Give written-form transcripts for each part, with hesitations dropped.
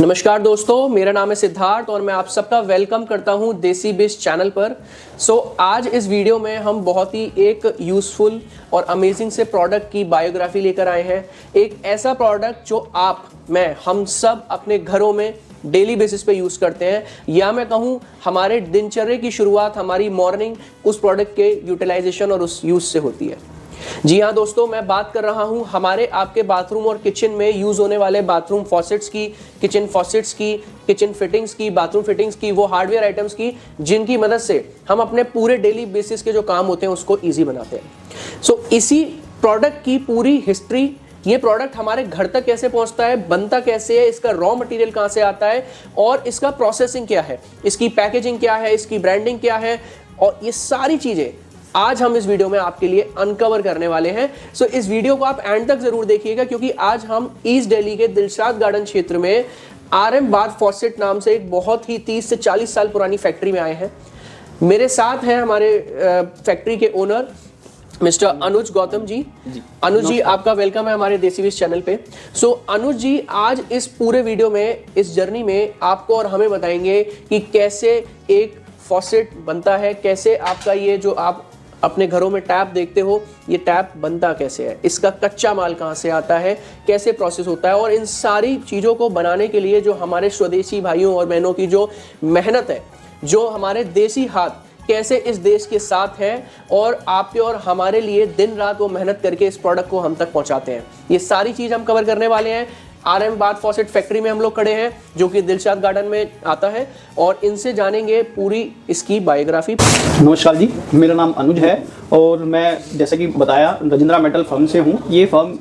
नमस्कार दोस्तों, मेरा नाम है सिद्धार्थ और मैं आप सबका वेलकम करता हूं देसी बेस चैनल पर। आज इस वीडियो में हम बहुत ही एक यूज़फुल और अमेजिंग से प्रोडक्ट की बायोग्राफी लेकर आए हैं। एक ऐसा प्रोडक्ट जो हम सब अपने घरों में डेली बेसिस पे यूज़ करते हैं, या मैं कहूँ हमारे दिनचर्या की शुरुआत, हमारी मॉर्निंग उस प्रोडक्ट के यूटिलाइजेशन और उस यूज़ से होती है। जी हाँ दोस्तों, मैं बात कर रहा हूँ हमारे आपके बाथरूम और किचन में यूज़ होने वाले बाथरूम फॉसेट्स की, किचन फॉसेट्स की, किचन फिटिंग्स की, बाथरूम फिटिंग्स की, वो हार्डवेयर आइटम्स की जिनकी मदद से हम अपने पूरे डेली बेसिस के जो काम होते हैं उसको ईजी बनाते हैं। इसी प्रोडक्ट की पूरी हिस्ट्री, ये प्रोडक्ट हमारे घर तक कैसे पहुंचता है, बनता कैसे है, इसका रॉ मटेरियल कहाँ से आता है और इसका प्रोसेसिंग क्या है, इसकी पैकेजिंग क्या है, इसकी ब्रांडिंग क्या है, और ये सारी चीज़ें आज हम इस वीडियो में आपके लिए अनकवर करने वाले हैं। इस वीडियो को आप एंड तक जरूर देखिएगा, क्योंकि आज हम ईस्ट दिल्ली के दिलशाद गार्डन क्षेत्र में RM बाथ फॉसेट नाम से एक बहुत ही 30 से 40 साल पुरानी फैक्ट्री में आए हैं। मेरे साथ हैं हमारे फैक्ट्री के ओनर मिस्टर अनुज गौतम जी। अनुज जी, आपका वेलकम है हमारे देसी बेस चैनल पे। अनुज जी आज इस पूरे वीडियो में, इस जर्नी में आपको और हमें बताएंगे कि कैसे एक फॉसेट बनता है, कैसे आपका ये जो आप अपने घरों में टैप देखते हो, ये टैप बनता कैसे है, इसका कच्चा माल कहाँ से आता है, कैसे प्रोसेस होता है, और इन सारी चीज़ों को बनाने के लिए जो हमारे स्वदेशी भाइयों और बहनों की जो मेहनत है, जो हमारे देसी हाथ कैसे इस देश के साथ है और आपके और हमारे लिए दिन रात वो मेहनत करके इस प्रोडक्ट को हम तक पहुंचाते हैं, ये सारी चीज़ हम कवर करने वाले हैं। RM बाथ फॉसेट फैक्ट्री में हम लोग खड़े हैं जो कि दिलशाद गार्डन में आता है, और इनसे जानेंगे पूरी इसकी बायोग्राफी। नमस्कार जी, मेरा नाम अनुज है और मैं जैसे कि बताया राजेंद्रा मेटल फर्म से हूँ। ये फर्म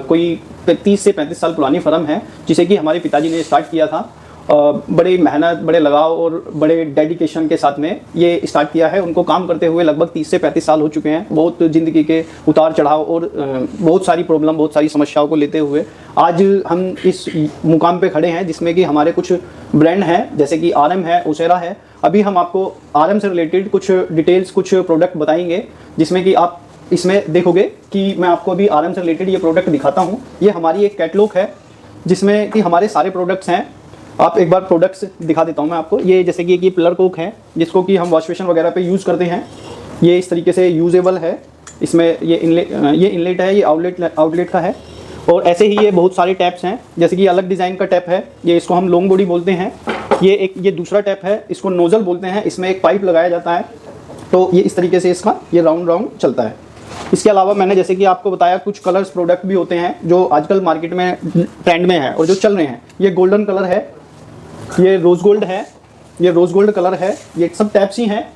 कोई 30 से 35 साल पुरानी फर्म है, जिसे कि हमारे पिताजी ने स्टार्ट किया था। बड़ी मेहनत, बड़े लगाव और बड़े डेडिकेशन के साथ में ये स्टार्ट किया है। उनको काम करते हुए लगभग 30 से 35 साल हो चुके हैं। बहुत ज़िंदगी के उतार चढ़ाव और बहुत सारी प्रॉब्लम, बहुत सारी समस्याओं को लेते हुए आज हम इस मुकाम पे खड़े हैं, जिसमें कि हमारे कुछ ब्रांड हैं जैसे कि RM है, ओसेरा है। अभी हम आपको RM से रिलेटेड कुछ डिटेल्स, कुछ प्रोडक्ट बताएंगे, जिसमें कि आप इसमें देखोगे कि मैं आपको अभी RM से रिलेटेड ये प्रोडक्ट दिखाता हूँ। ये हमारी एक कैटलॉग है जिसमें कि हमारे सारे प्रोडक्ट्स हैं। आप एक बार प्रोडक्ट्स दिखा देता हूँ मैं आपको। ये जैसे कि ये पिलर कोक है, जिसको कि हम वॉश बेसिन वगैरह पे यूज़ करते हैं। ये इस तरीके से यूजेबल है। इसमें ये इनलेट है, ये आउटलेट का है। और ऐसे ही ये बहुत सारे टैप्स हैं, जैसे कि अलग डिज़ाइन का टैप है, ये इसको हम लॉन्ग बॉडी बोलते हैं। ये दूसरा टैप है, इसको नोज़ल बोलते हैं। इसमें एक पाइप लगाया जाता है, तो ये इस तरीके से इसका ये राउंड चलता है। इसके अलावा मैंने जैसे कि आपको बताया कुछ कलर्स प्रोडक्ट भी होते हैं जो आजकल मार्केट में ट्रेंड में है और जो चल रहे हैं। ये गोल्डन कलर है, ये रोज़ गोल्ड है, ये रोज़ गोल्ड कलर है। ये सब टैप्स ही हैं।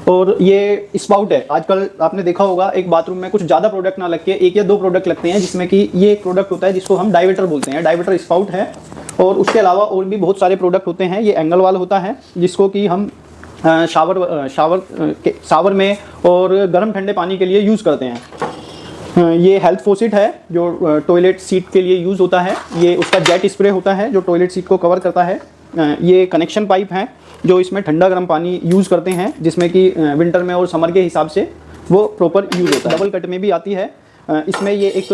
और ये स्पाउट है। आजकल आपने देखा होगा एक बाथरूम में कुछ ज़्यादा प्रोडक्ट ना लग के 1 या 2 प्रोडक्ट लगते हैं, जिसमें कि ये एक प्रोडक्ट होता है जिसको हम डाइवर्टर बोलते हैं। डाइवर्टर स्पाउट है। और उसके अलावा और भी बहुत सारे प्रोडक्ट होते हैं। ये एंगल वाल होता है, जिसको कि हम शावर में और गर्म ठंडे पानी के लिए यूज़ करते हैं। ये हेल्थ फॉसेट है जो टॉयलेट सीट के लिए यूज़ होता है। ये उसका जेट स्प्रे होता है जो टॉयलेट सीट को कवर करता है। ये कनेक्शन पाइप हैं जो इसमें ठंडा गर्म पानी यूज़ करते हैं, जिसमें कि विंटर में और समर के हिसाब से वो प्रॉपर यूज़ होता है। डबल कट में भी आती है। इसमें ये एक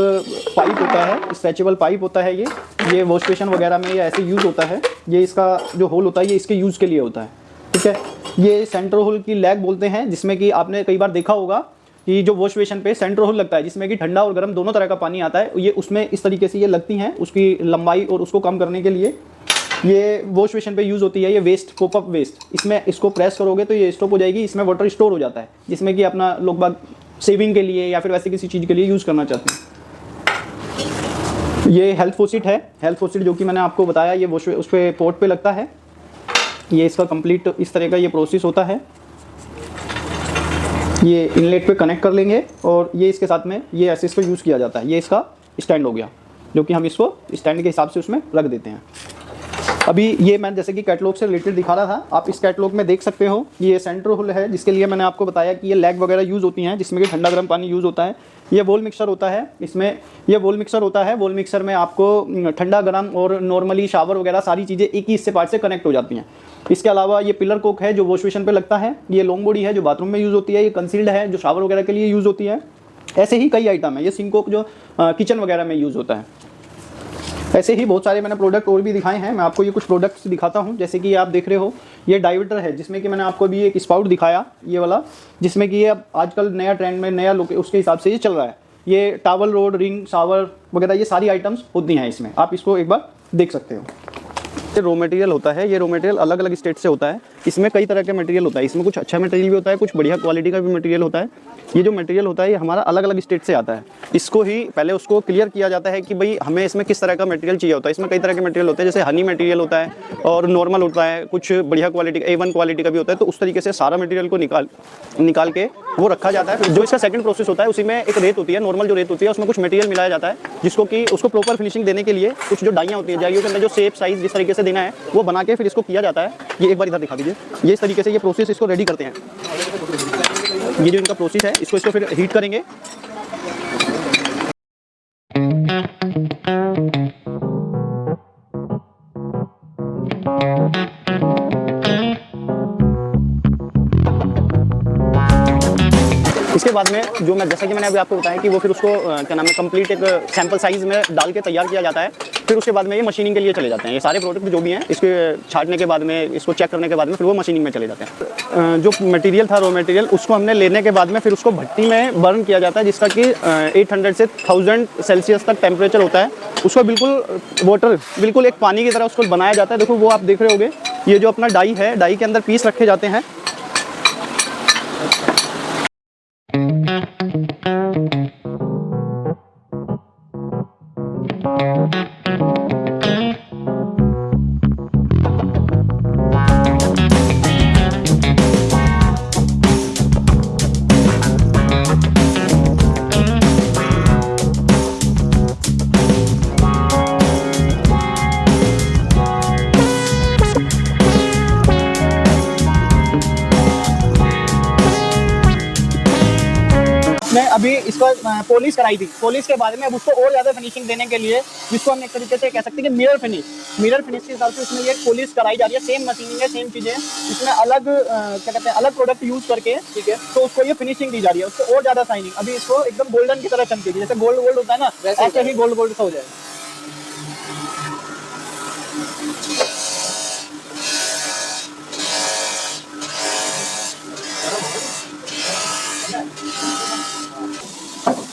पाइप होता है, स्ट्रेचेबल पाइप होता है। ये वॉश बेसिन वगैरह में ये ऐसे यूज़ होता है। ये इसका जो होल होता है ये इसके यूज़ के लिए होता है, ठीक है। ये सेंटर होल की लैग बोलते हैं, जिसमें कि आपने कई बार देखा होगा कि जो वॉश बेसिन पे सेंटर होल लगता है, जिसमें कि ठंडा और गर्म दोनों तरह का पानी आता है। ये उसमें इस तरीके से ये लगती हैं, उसकी लंबाई और उसको कम करने के लिए ये वॉश बेसिन पे यूज़ होती है। ये वेस्ट, पॉपअप वेस्ट, इसमें इसको प्रेस करोगे तो ये स्टॉप हो जाएगी। इसमें वाटर स्टोर हो जाता है, जिसमें कि अपना लोग बाग सेविंग के लिए या फिर वैसे किसी चीज़ के लिए यूज़ करना चाहते हैं। ये हेल्थ फॉसेट है। हेल्थ फॉसेट जो कि मैंने आपको बताया, ये वॉश उस पर पोर्ट पे लगता है। ये इसका कंप्लीट इस तरह का ये प्रोसेस होता है। ये इनलेट पे कनेक्ट कर लेंगे और ये इसके साथ में ये ऐसे इसको यूज़ किया जाता है। ये इसका स्टैंड हो गया, जो कि हम इसको स्टैंड के हिसाब से उसमें रख देते हैं। अभी ये मैं जैसे कि कैटलॉग से रिलेटेड दिखा रहा था, आप इस कैटलॉग में देख सकते हो। ये सेंटर होल है, जिसके लिए मैंने आपको बताया कि ये लैग वगैरह यूज़ होती हैं, जिसमें कि ठंडा गर्म पानी यूज़ होता है। ये वॉल मिक्सर होता है, इसमें ये वॉल मिक्सर होता है। वॉल मिक्सर में आपको ठंडा गर्म और नॉर्मली शावर वगैरह सारी चीज़ें एक ही इससे पार्ट से कनेक्ट हो जाती हैं। इसके अलावा ये पिलर कोक है जो वॉश बेसिन पे लगता है। ये लॉन्ग बॉडी है जो बाथरूम में यूज़ होती है। ये कंसील्ड है जो शावर वगैरह के लिए यूज़ होती है। ऐसे ही कई आइटम है। ये सिंकोक जो किचन वगैरह में यूज़ होता है। ऐसे ही बहुत सारे मैंने प्रोडक्ट और भी दिखाए हैं। मैं आपको ये कुछ प्रोडक्ट्स दिखाता हूँ। जैसे कि आप देख रहे हो ये डाइवर्टर है, जिसमें कि मैंने आपको अभी एक स्पाउट दिखाया ये वाला, जिसमें कि ये अब आजकल नया ट्रेंड में नया लुक उसके हिसाब से ये चल रहा है। ये टावल रोड, रिंग, शावर वगैरह ये सारी आइटम्स होती हैं इसमें, आप इसको एक बार देख सकते हो। ये रॉ मटेरियल होता है, ये रॉ मटेरियल अलग अलग स्टेट से होता है। इसमें कई तरह के मटेरियल होता है, इसमें कुछ अच्छा मटेरियल भी होता है, कुछ बढ़िया क्वालिटी का भी मटेरियल होता है। ये जो मटेरियल होता है ये हमारा अलग अलग स्टेट से आता है। इसको ही पहले उसको क्लियर किया जाता है कि भाई हमें इसमें किस तरह का मटेरियल चाहिए होता है। इसमें कई तरह के मटेरियल होते हैं, जैसे हनी मटेरियल होता है और नॉर्मल होता है, कुछ बढ़िया क्वालिटी A1 क्वालिटी का भी होता है। तो उस तरीके से सारा मटेरियल को निकाल के वो रखा जाता है। फिर जो इसका सेकंड प्रोसेस होता है उसी में एक रेत होती है, नॉर्मल जो रेत होती है उसमें कुछ मटेरियल मिलाया जाता है, जिसको कि उसको प्रॉपर फिनिशिंग देने के लिए कुछ जो डाइयाँ होती हैं, डाइयों के अंदर जो शेप साइज जिस तरीके से देना है वो बना के फिर इसको किया जाता है। ये एक बार इधर दिखा दीजिए, ये इस तरीके से ये प्रोसेस इसको रेडी करते हैं। ये जो इनका प्रोसेस है इसको फिर हीट करेंगे। इसके बाद में जो मैं जैसा कि मैंने अभी आपको बताया कि वो फिर उसको क्या नाम है कंप्लीट एक सैंपल साइज में डाल के तैयार किया जाता है। फिर उसके बाद में ये मशीनिंग के लिए चले जाते हैं। ये सारे प्रोडक्ट जो भी हैं इसके छांटने के बाद में, इसको चेक करने के बाद में फिर वो मशीनिंग में चले जाते हैं। जो मटेरियल था रॉ मटेरियल उसको हमने लेने के बाद में फिर उसको भट्टी में बर्न किया जाता है, जिसका कि 800 से 1000 सेल्सियस तक टेम्परेचर होता है। उसको बिल्कुल वाटर बिल्कुल एक पानी की तरह उसको बनाया जाता है। देखो वो आप देख रहे होगे, ये जो अपना डाई है, डाई के अंदर पीस रखे जाते हैं। मैं अभी इसको पॉलिश कराई थी। पॉलिश के बाद में अब उसको और ज़्यादा फिनिशिंग देने के लिए, जिसको हम एक तरीके से कह सकते हैं कि मिरर फिनिश के हिसाब से इसमें ये पॉलिश कराई जा रही है। सेम मशीनिंग है, सेम चीज़ें, इसमें अलग क्या कहते हैं अलग प्रोडक्ट यूज़ करके, ठीक है, तो उसको ये फिनिशिंग दी जा रही है, उसको और ज़्यादा शाइनिंग। अभी इसको एकदम गोल्डन की तरह चमकेगी, जैसे गोल्ड होता है ना, ऐसे ही गोल्ड सा हो जाएगा।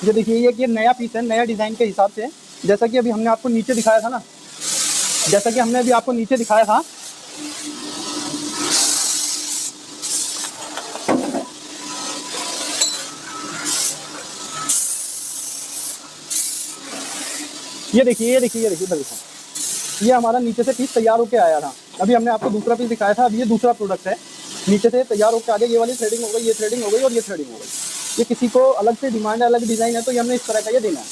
ये देखिए ये नया पीस है, नया डिज़ाइन के हिसाब से। जैसा कि अभी हमने आपको नीचे दिखाया था ना, जैसा कि हमने अभी आपको नीचे दिखाया था, ये देखिए इधर देखो, ये हमारा नीचे से पीस तैयार होके आया था। अभी हमने आपको दूसरा पीस दिखाया था, अभी ये दूसरा प्रोडक्ट है। नीचे से तैयार होकर आ गया, ये वाली थ्रेडिंग हो गई, ये थ्रेडिंग हो गई और ये थ्रेडिंग हो गई। ये किसी को अलग से डिमांड है, अलग डिज़ाइन है, तो ये हमने इस तरह का ये देना है।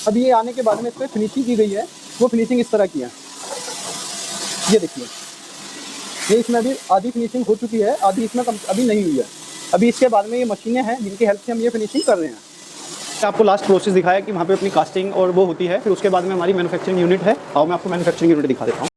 अभी ये आने के बाद में इस पर फिनिशिंग की गई है, वो फिनिशिंग इस तरह की है। ये देखिए, ये इसमें अभी आधी फिनिशिंग हो चुकी है, आधी इसमें अभी नहीं हुई है। अभी इसके बाद में ये मशीनें हैं जिनकी हेल्प से हम ये फिनिशिंग कर रहे हैं। आपको लास्ट प्रोसेस दिखाया कि वहाँ पे अपनी कास्टिंग और वो होती है। फिर उसके बाद में हमारी मैन्युफैक्चरिंग यूनिट है, और मैं आपको मैन्युफैक्चरिंग यूनिट दिखा देता हूँ।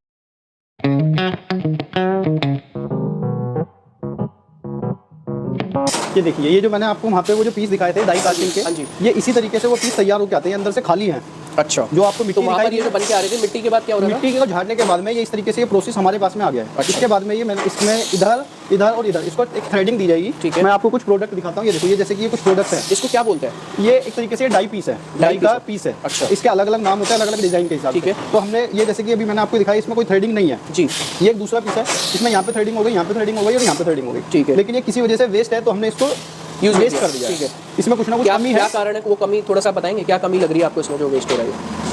ये देखिए, ये जो मैंने आपको वहाँ पे वो जो पीस दिखाए थे डाई कास्टिंग के, ये इसी तरीके से वो पीस तैयार होकर आते हैं, अंदर से खाली हैं। अच्छा, जो आपको मिट्टी वहाँ पर ये जो बन के आ रही थी, मिट्टी के बाद क्या हो रहा है? मिट्टी को झाड़ने के बाद में ये इस तरीके से ये प्रोसेस हमारे पास में आ गया है। इसके बाद में ये इसमें इधर और इधर इसको एक थ्रेडिंग दी जाएगी। ठीक है, मैं आपको कुछ प्रोडक्ट दिखाता हूँ। ये देखो, ये जैसे कि ये कुछ प्रोडक्ट है, इसको क्या बोलते हैं? ये एक तरीके से डाई पीस है, डाई का पीस है। अच्छा, इसके अलग अलग नाम होते हैं, अलग अलग डिजाइन के हिसाब से। ठीक है, तो हमने ये जैसे कि अभी मैंने आपको दिखाया, इसमें कोई थ्रेडिंग नहीं है जी। ये एक दूसरा पीस है, इसमें यहाँ पे थ्रेडिंग हो गई, यहाँ पे थ्रेडिंग हो गई और यहाँ पे थ्रेडिंग हो गई। ठीक है, लेकिन ये किसी वजह से वेस्ट है, तो हमने इसको वेस्ट कर दिया। ठीक है, इसमें कुछ ना कुछ कमी है। क्या कारण है वो कमी, थोड़ा सा बताएंगे क्या कमी लग रही है आपको इसमें जो वेस्ट हो रहा है?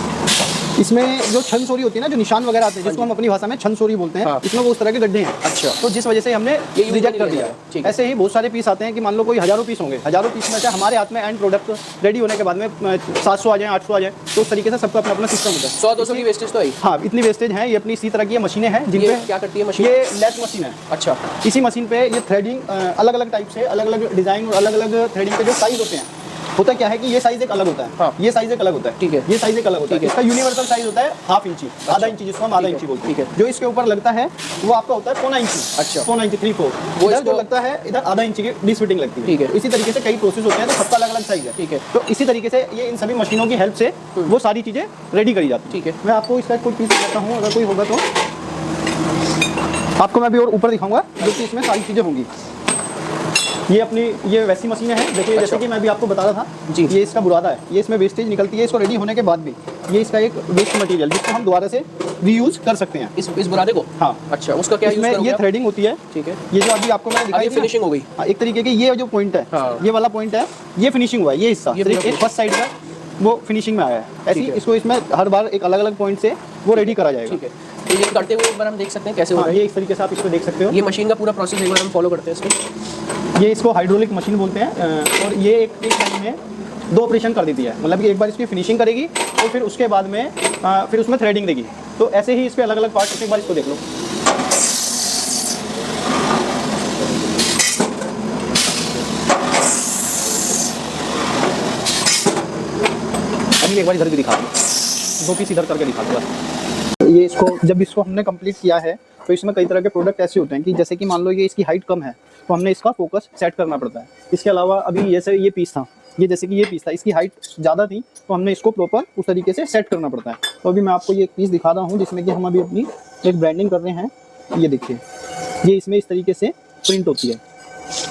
इसमें जो छन सोरी होती है ना, जो निशान वगैरह आते हैं, जिसको हम अपनी भाषा में छन सोरी बोलते हैं, इसमें वो उस तरह के गड्ढे हैं। अच्छा, तो जिस वजह से हमने ये रिजेक्ट कर दिया। ऐसे ही बहुत सारे पीस आते हैं कि मान लो कोई हज़ारों पीस होंगे, हज़ारों पीस में से हमारे हाथ में एंड प्रोडक्ट रेडी होने के बाद में 700 आ जाए, 800 आ जाए, तो उस तरीके से सबका अपना अपना सिस्टम होता है। 100-200 की वेस्टेज तो है। हाँ, इतनी वेस्टेज है। ये अपनी इसी तरह की मशीनें हैं जिनपे क्या करती है मशीन? ये लेथ मशीन है। अच्छा, इसी मशीन पे ये थ्रेडिंग अलग अलग टाइप से, अलग अलग डिज़ाइन और अलग अलग थ्रेडिंग के जो साइज होते हैं, होता क्या है कि ये साइज एक अलग होता है, हाँ। ये साइज एक अलग होता है, ठीक है। ये साइज एक अलग होता है, इसका यूनिवर्सल साइज होता है हाफ इंची, आधा इंची, जिसको हम आधा इंची बोलते ठीक हैं। है। जो इसके ऊपर लगता है वो आपका होता है 4 इंची। अच्छा। 4 इंची 3/4 वो इधर इसको जो लगता है, इधर आधा इंची की डिस फिटिंग लगती है। ठीक है। इसी तरीके से कई प्रोसेस होते हैं, तो सबका अलग अलग साइज है। ठीक है। तो इसी तरीके से ये इन सभी मशीनों की हेल्प से वो सारी चीजें रेडी करी जाती है। ठीक है। मैं आपको इसका कोई पीस दिखाता हूँ, अगर कोई होगा तो आपको मैं अभी और ऊपर दिखाऊंगा, जो कि इसमें सारी चीजें होंगी। ये अपनी ये वैसी मशीनें हैं, देखिए अच्छा। जैसे कि मैं अभी आपको बता रहा था जी। ये इसका बुरादा है, ये इसमें वेस्टेज निकलती है, इसको रेडी होने के बाद भी ये इसका एक वेस्ट मटेरियल जिसको हम दोबारा से रीयूज कर सकते हैं। इस बुरादे को? हाँ। अच्छा, उसका क्या यूज इसमें करोगे ये आप? थ्रेडिंग होती है। ठीक है। ये जो अभी आपको मैंने अब दिखाई ये थी ना, फिनिशिंग हो गई। हाँ, एक तरीके की ये जो पॉइंट है, हाँ। ये वाला पॉइंट है, ये फिनिशिंग हुआ है, ये हिस्सा ये सिर्फ पूरा एक फर्स्ट साइड का वो फिनिशिंग में आया है। ऐसे ठीक ही है। इसको इसमें हर बार एक अलग अलग पॉइंट से वो रेडी करा जाएगा। ठीक है, तो ये करते हुए एक बार हम देख सकते हैं कैसे हो हाँ, रहा है। ये इस तरीके से आप इसको देख सकते हो। ये मशीन का पूरा प्रोसेस एक बार हम फॉलो करते हैं इसको। ये इसको हाइड्रोलिक मशीन बोलते हैं, और ये एक टाइम में 2 ऑपरेशन कर देती है, मतलब कि एक बार इसकी फिनिशिंग करेगी और फिर उसके बाद में फिर उसमें थ्रेडिंग देगी। तो ऐसे ही इसके अलग अलग पार्ट, एक बार इसको देख लो। अभी एक बार इधर भी दिखा दो, 2 पीस इधर करके दिखा दूंगा। ये इसको जब इसको हमने कंप्लीट किया है तो इसमें कई तरह के प्रोडक्ट ऐसे होते हैं कि जैसे कि मान लो ये इसकी हाइट कम है तो हमने इसका फोकस सेट करना पड़ता है। इसके अलावा अभी ये पीस था, ये जैसे कि ये पीस था, इसकी हाइट ज़्यादा थी तो हमने इसको प्रॉपर उस तरीके से सेट करना पड़ता है। तो अभी मैं आपको ये एक पीस दिखा रहा हूँ जिसमें कि हम अभी अपनी एक ब्रांडिंग कर रहे हैं। ये देखिए, ये इसमें इस तरीके से प्रिंट होती है।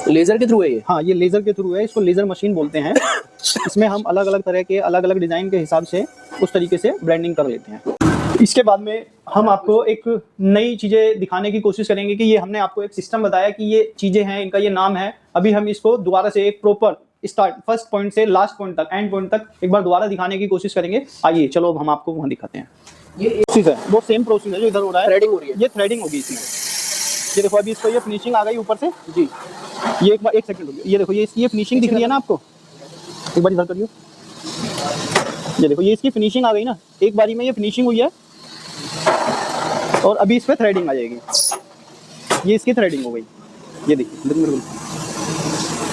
लेजर के थ्रू है ये? हाँ, ये लेज़र के थ्रू है, इसको लेज़र मशीन बोलते हैं। इसमें हम अलग अलग तरह के अलग अलग डिज़ाइन के हिसाब से उस तरीके से ब्रांडिंग कर लेते हैं। इसके बाद में हम आपको एक नई चीज़ें दिखाने की कोशिश करेंगे कि ये हमने आपको एक सिस्टम बताया कि ये चीज़ें हैं, इनका ये नाम है। अभी हम इसको दोबारा से एक प्रॉपर स्टार्ट फर्स्ट पॉइंट से लास्ट पॉइंट तक, एंड पॉइंट तक एक बार दोबारा दिखाने की कोशिश करेंगे। आइए चलो अब हम आपको वहाँ दिखाते हैं। ये प्रोसेस है, वो सेम प्रोसेस है जो इधर हो रहा है, थ्रेडिंग हो रही है। ये थ्रेडिंग होगी इसमें। ये देखो अभी इसको ये फिनिशिंग आ गई ऊपर से जी। ये एक बार एक सेकंड रुकिए, ये देखो ये फिनिशिंग दिख रही है ना आपको, एक बार इधर करियो। ये देखो ये इसकी फिनिशिंग आ गई ना, एक बारी में ये फिनिशिंग हुई है और अभी इस पे थ्रेडिंग आ जाएगी। ये इसकी थ्रेडिंग हो गई, ये देखिए बिल्कुल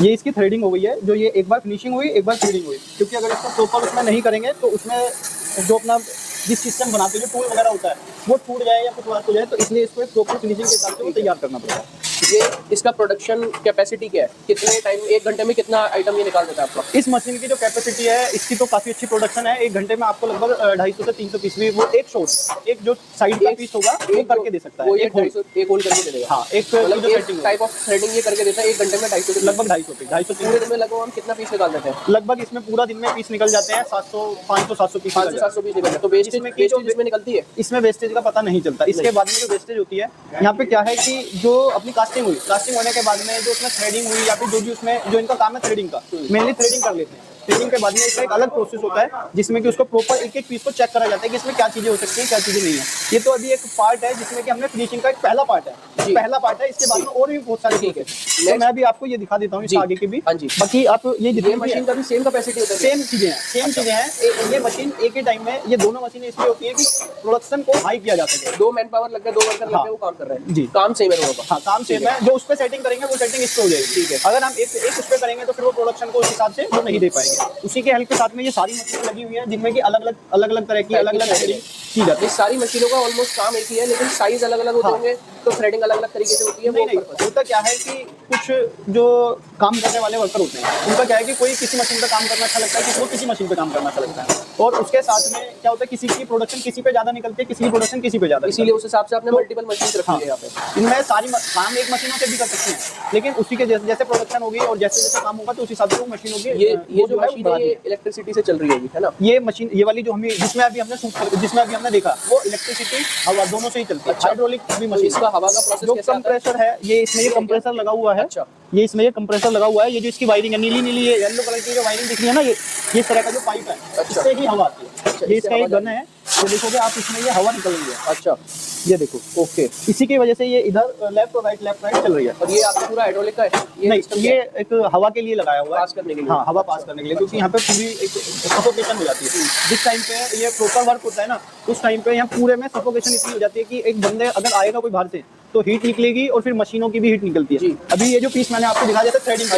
ये इसकी थ्रेडिंग हो गई है। जो ये एक बार फिनिशिंग हुई, एक बार थ्रेडिंग हुई, क्योंकि अगर इसको प्रॉपर उसमें नहीं करेंगे तो उसमें जो अपना जिस सिस्टम बनाते हैं, जो टूल वगैरह होता है, वो टूट जाए या कुछ बात हो जाए, तो इसलिए इसको एक प्रॉपर फिनिशिंग के हिसाब से वो तैयार करना पड़ता है। ये इसका प्रोडक्शन कैपेसिटी क्या है? कितने टाइम, 1 घंटे में कितना आइटम ये निकाल देता है आपका? इस मशीन की जो कैपेसिटी है इसकी तो काफ़ी अच्छी प्रोडक्शन है। 1 घंटे में आपको लगभग 250 से 300 पीस भी, वो एक शॉट, एक जो साइड का पीस होगा वो करके दे सकता है। वो एक होल करके दे देगा। हाँ, एक मतलब जो सेटिंग टाइप ऑफ थ्रेडिंग ये करके देता है 1 घंटे में 250 लगभग 250 पीस, 250 पूरे दिन में लगभग हम कितना पीस निकाल देते हैं? लगभग इसमें पूरा दिन में पीस निकल जाते हैं 700 500 700 पीस। 500-700 पीस निकल जाते हैं। तो वेस्टेज इसमें निकलती है? इसमें वेस्टेज का पता नहीं चलता। इसके बाद में जो वेस्टेज होती है, यहाँ पे क्या है कि जो अपनी कास्टिंग हुई, कास्टिंग होने के बाद में जो उसमें थ्रेडिंग हुई या फिर जो भी उसमें जो इनका काम है थ्रेडिंग का, मेनली थ्रेडिंग कर लेते हैं। थ्रेडिंग के बाद में इसका एक अलग प्रोसेस होता है जिसमें कि उसको प्रॉपर एक एक पीस को चेक करा जाता है कि इसमें क्या चीजें हो सकती हैं, क्या चीजें नहीं है। ये तो अभी एक पार्ट है जिसमें कि हमने फिनिशिंग का एक पहला पार्ट है, पहला पार्ट है। इसके बाद में और भी बहुत सारे ठीक है, तो मैं भी आपको ये दिखा देता हूँ इसके आगे की भी। हाँ जी। बाकी आप ये जितनी मशीन का भी सेम कैपेसिटी होता है? सेम चीजें हैं, सेम चीजें हैं। ये मशीन एक ही टाइम में, ये दोनों मशीनें इसलिए होती है कि प्रोडक्शन को हाई किया जा सके। 2 मैन पावर लग गए, 2 वर्कर लग गए, वो काम कर रहे हैं जी, काम सेम है दोनों का। हाँ, काम सेम है। जो उस पे सेटिंग करेंगे वो सेटिंग इस पे हो जाएगी। ठीक है, अगर हम एक उस पे करेंगे तो फिर वो प्रोडक्शन को उस हिसाब से वो नहीं दे पाएंगे। उसी के हेल्प के साथ में ये सारी मशीनें लगी हुई हैं जिनमें कि अलग अलग तरह की अलग अलग सेटिंग की जाती है। इस सारी मशीनों का ऑलमोस्ट काम एक ही है, लेकिन साइज अलग अलग होते होंगे, तो थ्रेडिंग अलग अलग तरीके से होती है। नहीं, होता क्या है कि कुछ जो काम करने वाले वर्कर होते हैं उनका क्या है कि कोई किसी मशीन पे काम करना अच्छा लगता है, किसी को किसी मशीन पे काम करना अच्छा लगता है, और उसके साथ में क्या होता है किसी की प्रोडक्शन किसी पे ज्यादा निकलती है, किसी की प्रोडक्शन किसी पे ज्यादा। इसीलिए उस हिसाब से आपने मल्टीपल मशीन रखी है यहाँ पे। इनमें सारी काम एक मशीनों से भी कर सकते हैं, लेकिन उसी के जैसे प्रोडक्शन होगी और जैसे जैसे काम होगा तो उस हिसाब से वो मशीन होगी। ये जो मशीन है ये इलेक्ट्रिसिटी से चल रही होगी, है ना? ये मशीन, ये वाली जो हमें जिसमें अभी हमने देखा, वो इलेक्ट्रिसिटी हवा दोनों से ही चलती है। हाइड्रोलिक भी मशीन, इसका हवा का प्रोसेस जो कैसे आता है? कंप्रेसर है, ये इसमें ये कंप्रेसर लगा हुआ है। अच्छा, ये इसमें ये कंप्रेसर लगा हुआ है। ये जो इसकी वायरिंग है, नीली ये येलो कलर की जो वायरिंग दिख रही है ना, ये इस तरह का जो पाइप है, इससे ही हवा आती है। ये इसका एक गन है, ये देखोगे आप, इसमें ये हवा निकल रही है। अच्छा, ये देखो, ओके, इसी की वजह से ये इधर लेफ्ट और राइट चल रही है। और ये आपका पूरा हाइड्रोलिक का है? नहीं, ये एक हवा के लिए लगाया हुआ है, पास करने के लिए। हाँ, हवा पास करने के लिए, क्योंकि यहाँ पे पूरी एक सफोकेशन हो जाती है। जिस टाइम पे ये प्रॉपर वर्क होता है ना, उस टाइम पे यहाँ पूरे में सफोकेशन इतनी हो जाती है कि एक बंदे अगर आएगा कोई बाहर से तो हीट निकलेगी और फिर मशीनों की भी हीट निकलती है। अभी ये जो पीस मैंने आपको दिखाया था थ्रेडिंग का,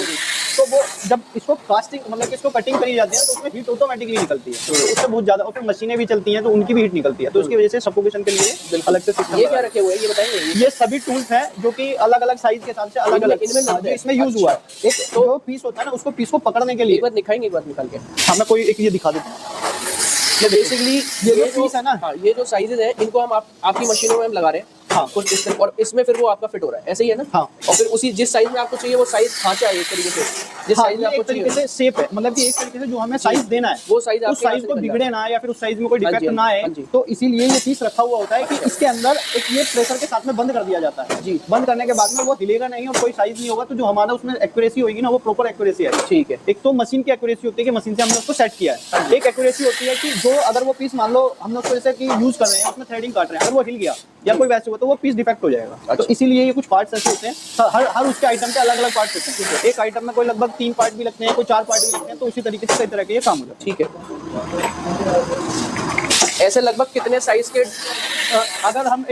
तो वो जब इसको कास्टिंग मतलब कि इसको कटिंग करी जाती है तो उसमें हीट ऑटोमेटिकली निकलती है, तो उससे बहुत ज़्यादा, और फिर मशीनें भी चलती हैं तो उनकी भी हीट निकलती है, तो उसकी वजह से सफोकेशन के लिए अलग से सिस्टम। ये क्या रखे हुए हैं ये बताएंगे? ये सभी टूल्स हैं जो कि अलग अलग साइज के हिसाब से अलग अलग इसमें यूज हुआ है। एक जो पीस होता है ना, उसको पीस को पकड़ने के लिए एक बार दिखाएंगे, एक बार निकाल के। हाँ मैं कोई एक ये दिखा देता हूँ। ये बेसिकली ये जो पीस है ना, हाँ, ये जो साइजेस हैं इनको हम आपकी मशीनों में हम लगा रहे हैं। हाँ। कुछ इस तरह, और इसमें फिर वो आपका फिट हो रहा है, ऐसे ही है ना? हाँ। और फिर उसी जिस साइज में आपको चाहिए वो साइज खांचा है एक तरीके से, जिस हाँ, साइज में आपको एक तरीके से शेप है, मतलब कि एक तरीके से जो हमें साइज देना है वो साइज उस साइज को बिगड़े ना या फिर उस साइज में कोई डिफेक्ट ना आए, तो इसीलिए ये पीस रखा हुआ होता है कि इसके अंदर एक ये प्रेशर के साथ में बंद कर दिया जाता है जी। बंद करने के बाद में वो हिलेगा नहीं और कोई साइज नहीं होगा, तो जो हमारा उसमें एक्यूरेसी होगी ना वो प्रॉपर एक्यूरेसी है। ठीक है। एक तो मशीन की एक्यूरेसी होती है कि मशीन से हमने उसको सेट किया है, एक एक्यूरेसी होती है कि जो अगर वो पीस मान लो हमने उसको जैसे कि यूज कर रहे हैं उसमें थ्रेडिंग काट रहे हैं, अगर वो हिल गया या कोई वैसे हो तो वो पीस डिफेक्ट हो जाएगा। तो इसीलिए ये कुछ पार्ट्स ऐसे होते हैं, हर उसके आइटम के अलग अलग पार्ट्स होते हैं। एक आइटम में कोई लगभग 3 पार्ट भी लगते हैं, कोई 4 पार्ट भी लगते हैं, तो उसी तरीके से कई तरह के ये काम होता है। ठीक है। ऐसे लगभग कितने साइज के अगर हम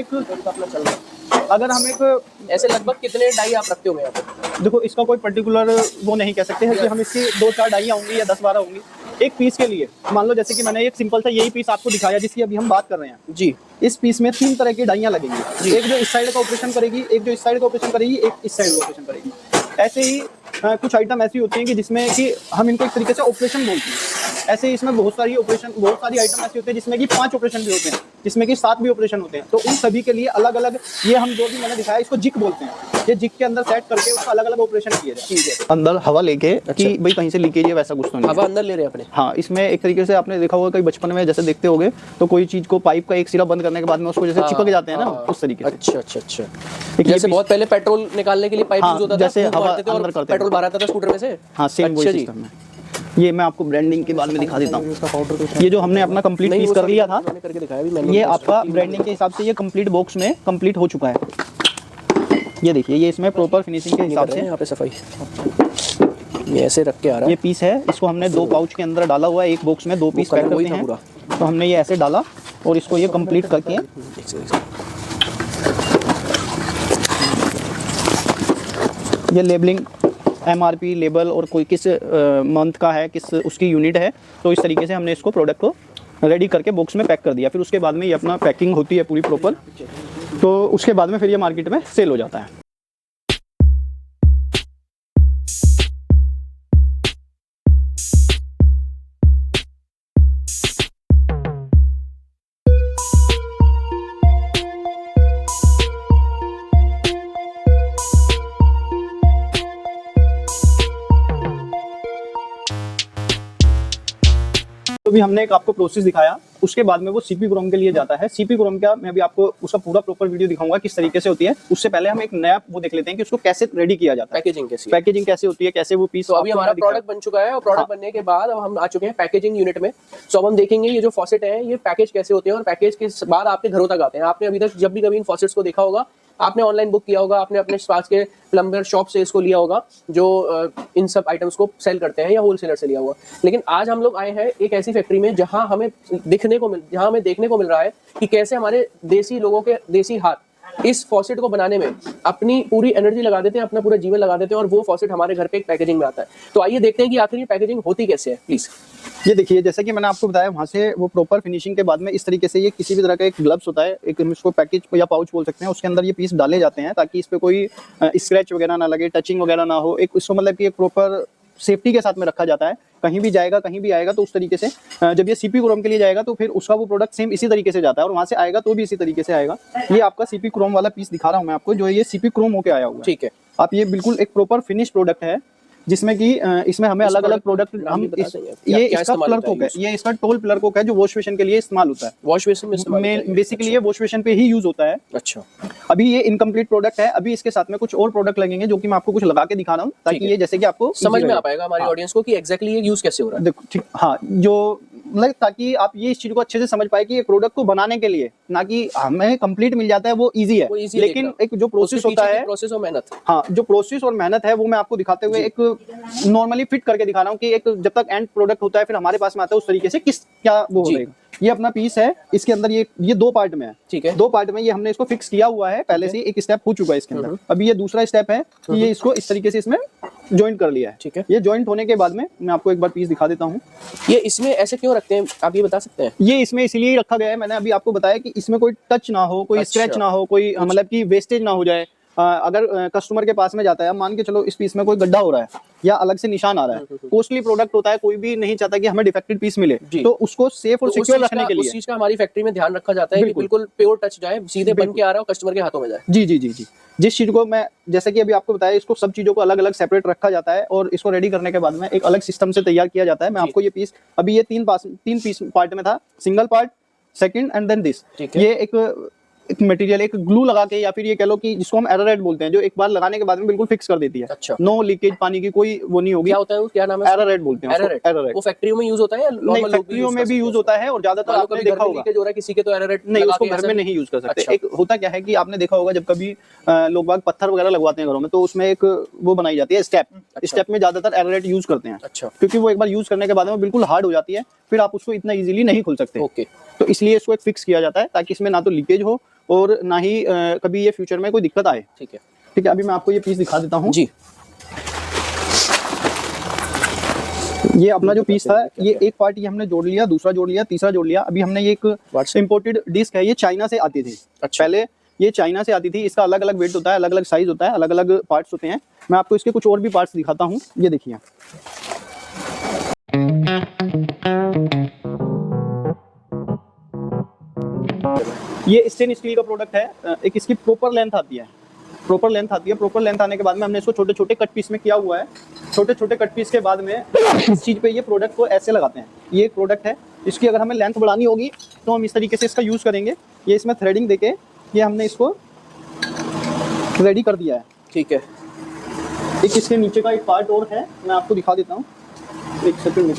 एक ऐसे लगभग कितने डाई आप रखते होंगे यहाँ पे? देखो इसका कोई पर्टिकुलर वो नहीं कह सकते हैं कि हम इसकी 2-4 डाइयाँ होंगी या 10-12 होंगी एक पीस के लिए। मान लो जैसे कि मैंने एक सिंपल सा यही पीस आपको दिखाया जिसकी अभी हम बात कर रहे हैं जी। इस पीस में 3 तरह की डाइयाँ लगेंगी, एक जो इस साइड का ऑपरेशन करेगी, एक जो इस साइड का ऑपरेशन करेगी, एक इस साइड का ऑपरेशन करेगी। ऐसे ही कुछ आइटम ऐसी होती हैं कि जिसमें कि हम इनको एक तरीके से ऑपरेशन बोलते हैं। ऐसे ही इसमें बहुत सारी आइटम ऐसी होती है जिसमें कि 5 ऑपरेशन भी होते हैं, जिसमें कि 7 भी ऑपरेशन होते हैं। तो उन सभी के लिए अलग अलग, ये हम जो भी मैंने दिखाया इसको जिक बोलते हैं। ये जिक के अंदर सेट करके उसका अलग अलग ऑपरेशन किए जाए। ठीक है। अंदर हवा लेके कि भाई कहीं से लीकेज है वैसा कुछ तो नहीं, हवा अंदर ले रहे हैं अपने। हाँ, इसमें एक तरीके से आपने देखा होगा कई बचपन में जैसे देखते होगे तो कोई चीज को पाइप का एक सिरा बंद करने के बाद में उसको जैसे चिपक जाते हैं ना, उस तरीके से। अच्छा। जैसे बहुत पहले पेट्रोल निकालने के लिए पाइप यूज होता था, जैसे हवा अंदर करते पेट्रोल बाहर आता था स्कूटर में से। हाँ, सेम वही सिस्टम है। ये मैं आपको ब्रांडिंग के बाद में दिखा देता हूँ। ये जो हमने अपना कंप्लीट पीस कर लिया था, ये आपका ब्रांडिंग के हिसाब से ये कंप्लीट बॉक्स में कंप्लीट हो चुका है। ये देखिए, ये इसमें प्रॉपर फिनिशिंग के हिसाब से यहाँ पे सफाई ये ऐसे रख के आ रहा है। ये पीस है, इसको हमने 2 पाउच के अंदर डाला हुआ है। एक बॉक्स में 2 पीस पैक करते हैं, तो हमने ये ऐसे डाला और इसको ये कंप्लीट करके ये लेबलिंग MRP लेबल और कोई किस मंथ का है, किस उसकी यूनिट है, तो इस तरीके से हमने इसको प्रोडक्ट को रेडी करके बॉक्स में पैक कर दिया। फिर उसके बाद में ये अपना पैकिंग होती है पूरी प्रॉपर, तो उसके बाद में फिर ये मार्केट में सेल हो जाता है। तो भी हमने एक आपको प्रोसेस दिखाया, उसके बाद में वो सीपी क्रोम के लिए जाता है। सीपी क्रोम का मैं भी आपको उसका पूरा प्रॉपर वीडियो दिखाऊंगा किस तरीके से होती है। उससे पहले हम एक नया वो देख लेते हैं कि उसको कैसे रेडी किया जाता है, पैकेजिंग कैसे होती है, कैसे वो पीस। तो अभी हमारा प्रोडक्ट बन चुका है और प्रोडक्ट बनने के बाद अब हम आ चुके हैं पैकेजिंग यूनिट में। सो अब हम देखेंगे ये जो फॉसेट है ये पैकेज कैसे होते हैं और पैकेज के बाद आपके घरों तक आते हैं। आपने अभी तक जब भी कभी इन फॉसेट्स को देखा होगा, आपने ऑनलाइन बुक किया होगा, आपने अपने पास के प्लम्बर शॉप से इसको लिया होगा जो इन सब आइटम्स को सेल करते हैं, या होलसेलर से लिया होगा। लेकिन आज हम लोग आए हैं एक ऐसी फैक्ट्री में जहां हमें देखने को मिल रहा है कि कैसे हमारे देसी लोगों के देसी हाथ इस फॉसेट को बनाने में अपनी पूरी एनर्जी लगा देते हैं, अपना पूरा जीवन लगा देते हैं, और वो फॉसेट हमारे घर पे एक पैकेजिंग में आता है। तो आइए देखते हैं कि आखिर ये पैकेजिंग होती कैसे है। प्लीज ये देखिए, जैसे कि मैंने आपको बताया, वहाँ से वो प्रॉपर फिनिशिंग के बाद में इस तरीके से ये किसी भी तरह का एक ग्लव्स होता है, एक इसको पैकेज या पाउच बोल सकते हैं, उसके अंदर ये पीस डाले जाते हैं ताकि इस पे कोई स्क्रैच वगैरह ना लगे, टचिंग वगैरह ना हो। एक इसको मतलब कि एक प्रॉपर सेफ्टी के साथ में रखा जाता है। कहीं भी जाएगा, कहीं भी आएगा, तो उस तरीके से जब ये सीपी क्रोम के लिए जाएगा तो फिर उसका वो प्रोडक्ट सेम इसी तरीके से जाता है, और वहाँ से आएगा तो भी इसी तरीके से आएगा। ये आपका सीपी क्रोम वाला पीस दिखा रहा हूँ मैं आपको, जो ये सीपी क्रोम होके आया हुआ है। ठीक है। आप ये बिल्कुल एक प्रॉपर फिनिश प्रोडक्ट है जिसमें कि इसमें हमें अलग अलग प्रोडक्ट हम ये इसका पिलर कोक है, ये इसका टोल पिलर कोक है जो वॉश बेसिन के लिए इस्तेमाल होता है। वॉश बेसिन में बेसिकली ये वॉश बेसिन पे ही यूज होता है। अच्छा, अभी ये इनकम्प्लीट प्रोडक्ट है, अभी इसके साथ में कुछ और प्रोडक्ट लगेंगे जो कि मैं आपको कुछ लगा के दिखा रहा हूँ ताकि ये जैसे कि आपको समझ में आ पाएगा हमारी ऑडियंस को कि एग्जैक्टली ये यूज कैसे हो रहा है। देखो ठीक, हाँ, जो मतलब ताकि आप ये इस चीज को अच्छे से समझ पाए कि ये प्रोडक्ट को बनाने के लिए ना कि हमें कंप्लीट मिल जाता है वो इजी है, लेकिन एक जो प्रोसेस होता है, प्रोसेस और मेहनत, हाँ, जो प्रोसेस और मेहनत है वो मैं आपको दिखाते हुए एक नॉर्मली फिट करके दिखा रहा हूँ कि एक जब तक एंड प्रोडक्ट होता है फिर हमारे पास में आता है उस तरीके से क्या वो होगा। ये अपना पीस है, इसके अंदर ये दो पार्ट में है। ठीक है। दो पार्ट में ये हमने इसको फिक्स किया हुआ है, पहले से एक स्टेप हो चुका है इसके अंदर। अभी ये दूसरा स्टेप है कि ये इसको इस तरीके से इसमें जॉइंट कर लिया है। ठीक है। ये जॉइंट होने के बाद में मैं आपको एक बार पीस दिखा देता हूँ। ये इसमें ऐसे क्यों रखते हैं, आप ये बता सकते हैं? ये इसमें इसीलिए रखा गया है, मैंने अभी आपको बताया कि इसमें कोई टच ना हो, कोई स्क्रैच ना हो, कोई मतलब कि वेस्टेज ना हो जाए। अगर कस्टमर के पास में जाता है, मान के चलो इस पीस में कोई गड्ढा हो रहा है या अलग से निशान आ रहा है, कॉस्टली प्रोडक्ट होता है, कोई भी नहीं चाहता कि हमें डिफेक्टेड पीस मिले, तो उसको सेफ और सिक्योर रखने के लिए उस चीज का हमारी फैक्ट्री में ध्यान रखा जाता है कि बिल्कुल प्योर टच जाए, सीधे बन के आ रहा हो, कस्टमर के हाथों में जाए। जी जी जी जी। जिस चीज को मैं जैसे कि अभी आपको बताया, इसको सब चीजों को अलग अलग सेपरेट रखा जाता है और इसको रेडी करने के बाद में एक अलग सिस्टम से तैयार किया जाता है। मैं आपको ये पीस, अभी ये तीन पीस पार्ट में था, single part, second and then this. ये एक मटेरियल, एक ग्लू लगा के, या फिर ये कह लो कि जिसको हम एरारेट बोलते हैं, जो एक बार लगाने के बाद में बिल्कुल फिक्स कर देती है। अच्छा। नो लीकेज, पानी की कोई वो नहीं होगी। क्या होता है वो, क्या नाम है? एरारेट बोलते हैं उसको। एरारेट वो फैक्ट्रियों में यूज होता है या नहीं, फैक्ट्रियों में भी यूज होता है और ज्यादातर आपने देखा होगा लीकेज हो रहा है किसी के, तो एरारेट नहीं, उसको घर में नहीं यूज कर सकते। एक होता क्या है कि आपने देखा होगा जब कभी लोग बाग पत्थर वगैरह लगवाते हैं घरों में, तो उसमें एक वो बनाई जाती है स्टेप। स्टेप में ज्यादातर एरारेट यूज करते हैं। अच्छा। क्योंकि वो एक बार यूज करने के बाद में बिल्कुल हार्ड हो जाती है, फिर आप उसको इतना इजीली नहीं खोल सकते। ओके। तो इसलिए इसको एक फिक्स किया जाता है ताकि इसमें ना तो लीकेज हो और ना ही कभी ये फ्यूचर में कोई दिक्कत आए। ठीक है। ठीक है, अभी मैं आपको ये पीस दिखा देता हूँ जी। ये अपना जो पीस था, ये एक पार्ट ये हमने जोड़ लिया, दूसरा जोड़ लिया, तीसरा जोड़ लिया। अभी हमने ये एक इंपोर्टेड डिस्क है, ये चाइना से आती थी। अच्छा। पहले ये चाइना से आती थी, इसका अलग अलग वेट होता है, अलग अलग साइज होता है, अलग अलग पार्ट्स होते हैं। मैं आपको इसके कुछ और भी पार्ट्स दिखाता हूँ, ये देखिए। ये स्टेनलेस स्टील का प्रोडक्ट है, एक इसकी प्रॉपर लेंथ आती है। प्रॉपर लेंथ आने के बाद में हमने इसको छोटे छोटे कट पीस में किया हुआ है। छोटे छोटे कट पीस के बाद में इस चीज़ पे ये प्रोडक्ट को ऐसे लगाते हैं। ये एक प्रोडक्ट है, इसकी अगर हमें लेंथ बढ़ानी होगी तो हम इस तरीके से इसका यूज़ करेंगे। ये इसमें थ्रेडिंग देके ये हमने इसको रेडी कर दिया है। ठीक है। एक इसके नीचे का एक पार्ट और है, मैं आपको दिखा देता हूँ, एक सेकंड में।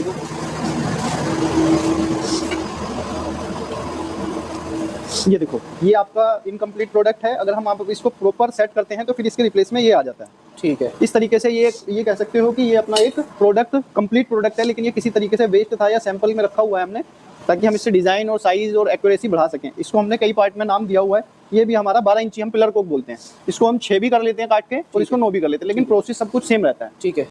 ये देखो, ये आपका इनकम्प्लीट प्रोडक्ट है। अगर हम आप इसको प्रॉपर सेट करते हैं तो फिर इसके रिप्लेस में ये आ जाता है। ठीक है। इस तरीके से ये कह सकते हो कि ये अपना एक प्रोडक्ट, कंप्लीट प्रोडक्ट है, लेकिन ये किसी तरीके से वेस्ट था या सैंपल में रखा हुआ है हमने, ताकि हम इससे डिजाइन और साइज और एक्यूरेसी बढ़ा सकें। इसको हमने कई पार्ट में नाम दिया हुआ है। ये भी हमारा 12 इंची हम पिलर कोक बोलते हैं। इसको हम 6 भी कर लेते हैं काट के और इसको 9 भी कर लेते हैं, लेकिन प्रोसेस सब कुछ सेम रहता है। ठीक है।